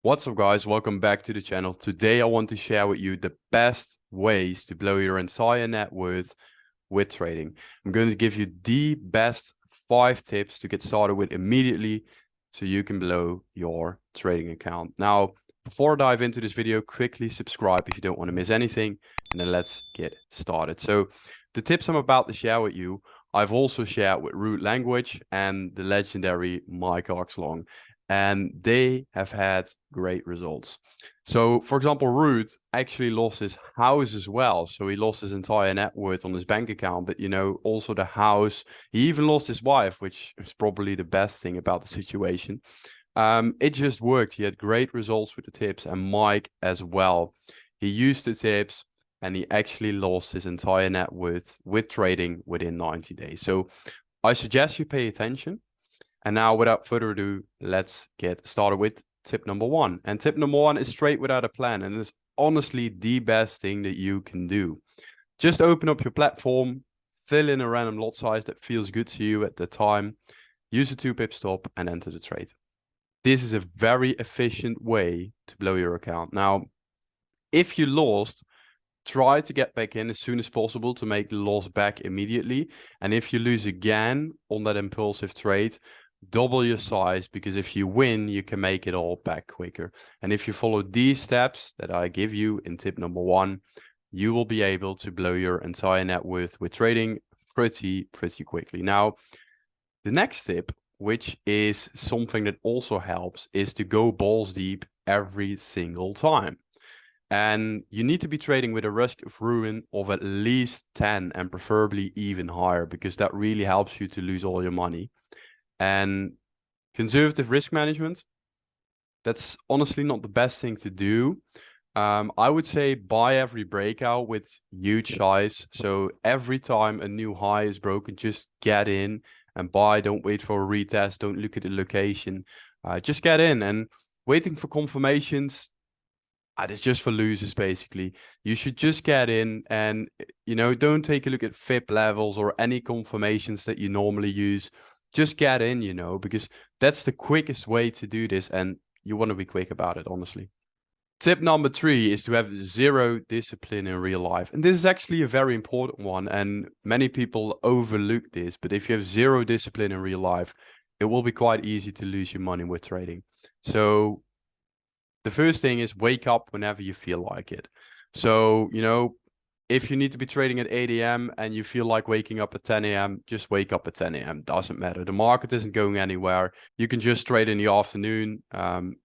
What's up, guys? Welcome back to the channel. Today I want to share with you the best ways to blow your entire net worth with trading. I'm going to give you the best 5 tips to get started with immediately so you can blow your trading account. Now, before I dive into this video, quickly subscribe if you don't want to miss anything, and then let's get started. So the tips I'm about to share with you, I've also shared with Root Language and the legendary Mike Oxlong, and they have had great results. So, for example, Root actually lost his house as well. So he lost his entire net worth on his bank account, but also the house. He even lost his wife, which is probably the best thing about the situation. It just worked. He had great results with the tips, and Mike as well. He used the tips and he actually lost his entire net worth with trading within 90 days. So I suggest you pay attention. And now, without further ado, let's get started with tip number 1. And tip number 1 is trade without a plan. And it's honestly the best thing that you can do. Just open up your platform, fill in a random lot size that feels good to you at the time, use a 2-pip stop, and enter the trade. This is a very efficient way to blow your account. Now, if you lost, try to get back in as soon as possible to make the loss back immediately. And if you lose again on that impulsive trade, double your size, because if you win, you can make it all back quicker. And if you follow these steps that I give you in tip number 1, you will be able to blow your entire net worth with trading pretty quickly. Now, the next tip, which is something that also helps, is to go balls deep every single time. And you need to be trading with a risk of ruin of at least 10 and preferably even higher, because that really helps you to lose all your money. And conservative risk management, that's honestly not the best thing to do. I would say buy every breakout with huge size. So every time a new high is broken, just get in and buy. Don't wait for a retest. Don't look at the location. Just get in. And waiting for confirmations, it's just for losers, basically. You should just get in and, don't take a look at FIP levels or any confirmations that you normally use. Just get in, because that's the quickest way to do this, and you want to be quick about it, honestly. Tip number 3 is to have zero discipline in real life. And this is actually a very important one, and many people overlook this. But if you have zero discipline in real life, it will be quite easy to lose your money with trading. So the first thing is wake up whenever you feel like it. So, if you need to be trading at 8 a.m. and you feel like waking up at 10 a.m., just wake up at 10 a.m. Doesn't matter. The market isn't going anywhere. You can just trade in the afternoon,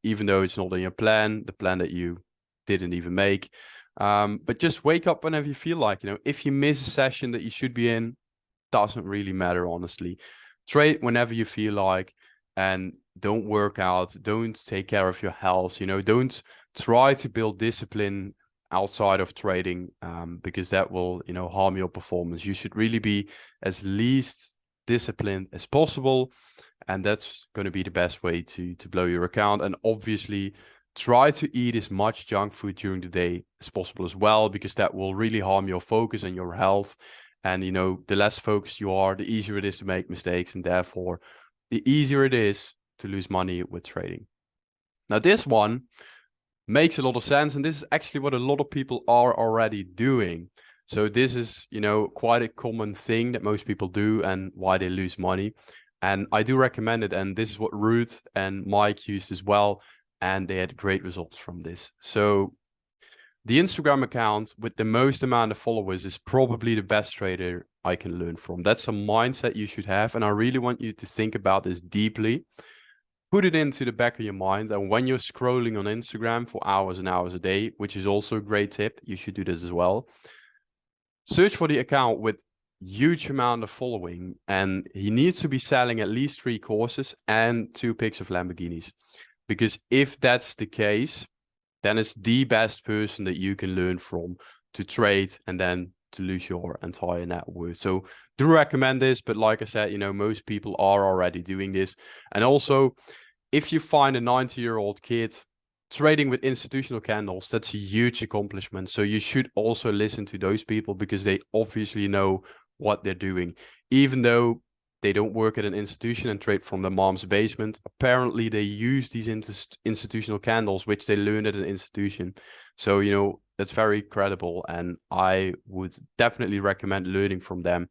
even though it's not in your plan, the plan that you didn't even make. But just wake up whenever you feel like. If you miss a session that you should be in, doesn't really matter, honestly. Trade whenever you feel like, and don't work out. Don't take care of your health. Don't try to build discipline outside of trading, because that will, harm your performance. You should really be as least disciplined as possible, and that's going to be the best way to blow your account. And obviously, try to eat as much junk food during the day as possible as well, because that will really harm your focus and your health. And, the less focused you are, the easier it is to make mistakes, and therefore, the easier it is to lose money with trading. Now, this one makes a lot of sense, and this is actually what a lot of people are already doing. So this is, quite a common thing that most people do and why they lose money. And I do recommend it, and this is what Root and Mike used as well, and they had great results from this. So the Instagram account with the most amount of followers is probably the best trader I can learn from. That's a mindset you should have, and I really want you to think about this deeply. Put it into the back of your mind, and when you're scrolling on Instagram for hours and hours a day, which is also a great tip, you should do this as well. Search for the account with huge amount of following, and he needs to be selling at least 3 courses and 2 pics of Lamborghinis. Because if that's the case, then it's the best person that you can learn from to trade and then to lose your entire net worth. So do recommend this, but like I said, most people are already doing this. And also, if you find a 90-year-old kid trading with institutional candles, that's a huge accomplishment. So you should also listen to those people, because they obviously know what they're doing. Even though they don't work at an institution and trade from their mom's basement. Apparently, they use these institutional candles, which they learned at an institution. So, you know, that's very credible. And I would definitely recommend learning from them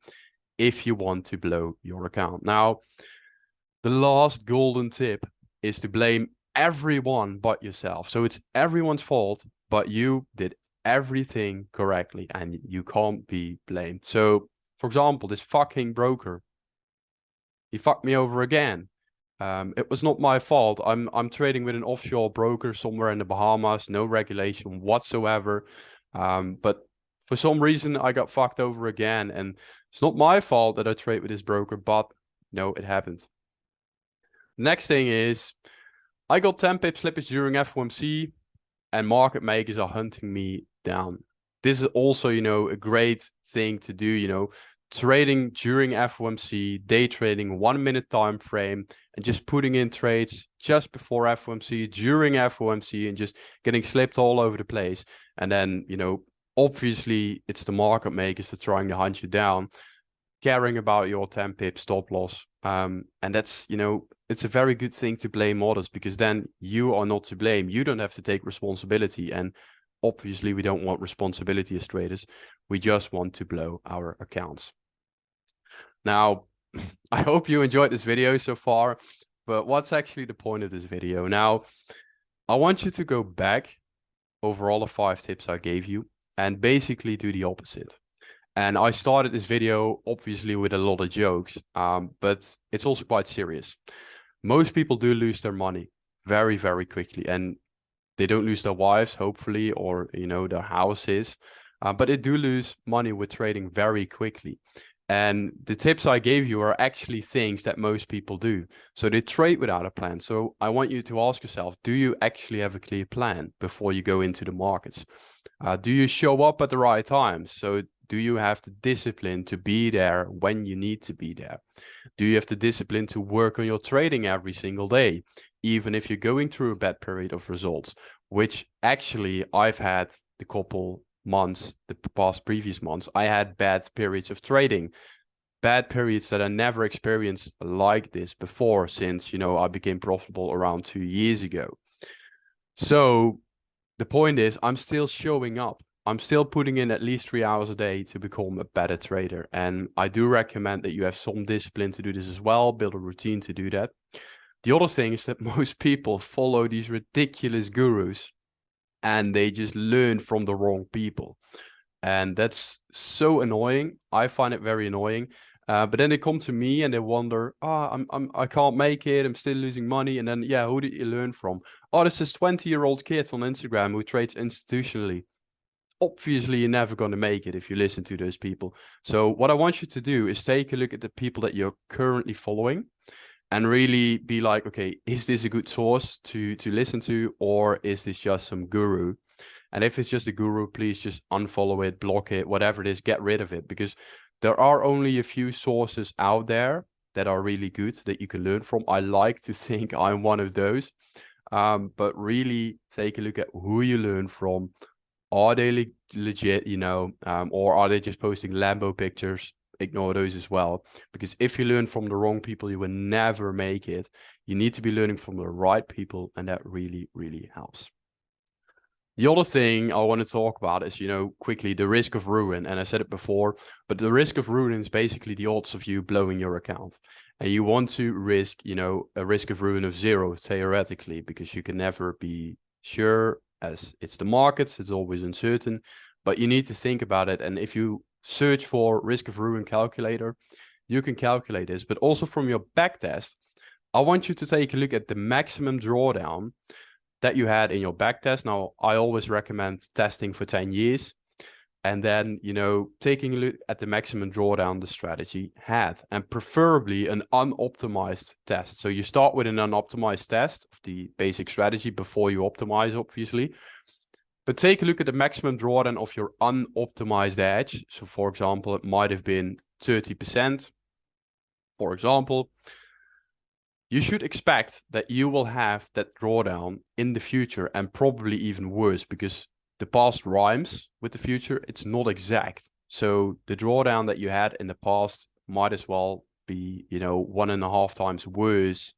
if you want to blow your account. Now, the last golden tip is to blame everyone but yourself. So it's everyone's fault, but you did everything correctly and you can't be blamed. So, for example, this fucking broker, he fucked me over again. It was not my fault. I'm trading with an offshore broker somewhere in the Bahamas, no regulation whatsoever. But for some reason, I got fucked over again, and it's not my fault that I trade with this broker, but no, it happened. Next thing is, I got 10 pip slippage during FOMC, and market makers are hunting me down. This is also, you know, a great thing to do, you know, trading during FOMC, day trading, 1 minute time frame, and just putting in trades just before FOMC, during FOMC, and just getting slipped all over the place. And then, you know, obviously it's the market makers that are trying to hunt you down, caring about your 10 pip stop loss. And that's, you know, it's a very good thing to blame others, because then you are not to blame. You don't have to take responsibility. And obviously we don't want responsibility as traders. We just want to blow our accounts. Now, I hope you enjoyed this video so far, but what's actually the point of this video? Now, I want you to go back over all the 5 tips I gave you and basically do the opposite. And I started this video obviously with a lot of jokes, but it's also quite serious. Most people do lose their money very, very quickly, and they don't lose their wives, hopefully, or, you know, their houses, but they do lose money with trading very quickly. And the tips I gave you are actually things that most people do. So they trade without a plan. So I want you to ask yourself, do you actually have a clear plan before you go into the markets? Do you show up at the right times? So do you have the discipline to be there when you need to be there? Do you have the discipline to work on your trading every single day, even if you're going through a bad period of results, which actually I've had the couple months, the past previous months, I had bad periods of trading, bad periods that I never experienced like this before, since, you know, I became profitable around 2 years ago. So the point is, I'm still showing up. I'm still putting in at least 3 hours a day to become a better trader. And I do recommend that you have some discipline to do this as well, build a routine to do that. The other thing is that most people follow these ridiculous gurus and they just learn from the wrong people. And that's so annoying. I find it very annoying. But then they come to me and they wonder, I can't make it. I'm still losing money. And then, yeah, who did you learn from? Oh, this is 20-year-old kid on Instagram who trades institutionally. Obviously, you're never going to make it if you listen to those people. So what I want you to do is take a look at the people that you're currently following and really be like, okay, is this a good source to listen to, or is this just some guru? And if it's just a guru, please just unfollow it, block it, whatever it is, get rid of it, because there are only a few sources out there that are really good that you can learn from. I like to think I'm one of those, but really take a look at who you learn from. Are they legit, you know, or are they just posting Lambo pictures? Ignore those as well, because if you learn from the wrong people, you will never make it. You need to be learning from the right people, and that really, really helps. The other thing I want to talk about is, you know, quickly, the risk of ruin. And I said it before, but the risk of ruin is basically the odds of you blowing your account. And you want to risk, you know, a risk of ruin of 0, theoretically, because you can never be sure, as it's the markets, it's always uncertain, but you need to think about it. And if you search for risk of ruin calculator, you can calculate this. But also from your back test, I want you to take a look at the maximum drawdown that you had in your back test. Now, I always recommend testing for 10 years. And then, you know, taking a look at the maximum drawdown the strategy had, and preferably an unoptimized test. So you start with an unoptimized test of the basic strategy before you optimize, obviously. But take a look at the maximum drawdown of your unoptimized edge. So for example, it might have been 30%. For example, you should expect that you will have that drawdown in the future, and probably even worse, because the past rhymes with the future. It's not exact. So the drawdown that you had in the past might as well be, you know, 1.5 times worse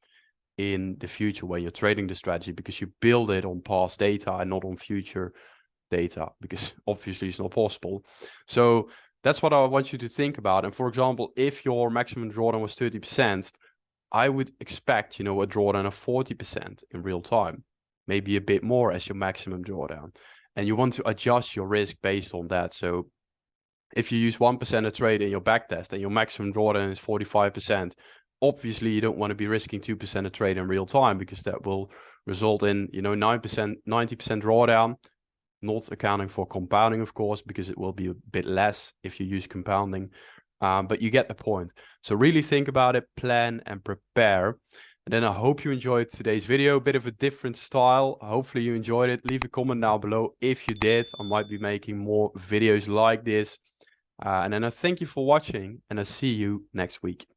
in the future when you're trading the strategy, because you build it on past data and not on future data, because obviously it's not possible. So that's what I want you to think about. And for example, if your maximum drawdown was 30%, I would expect, you know, a drawdown of 40% in real time, maybe a bit more as your maximum drawdown. And you want to adjust your risk based on that. So if you use 1% a trade in your backtest and your maximum drawdown is 45%, obviously you don't want to be risking 2% a trade in real time, because that will result in, you know, 9%, 90% drawdown, not accounting for compounding, of course, because it will be a bit less if you use compounding. But you get the point. So really think about it, plan and prepare. And then I hope you enjoyed today's video, a bit of a different style. Hopefully you enjoyed it. Leave a comment down below if you did. I might be making more videos like this. And then I thank you for watching, and I see you next week.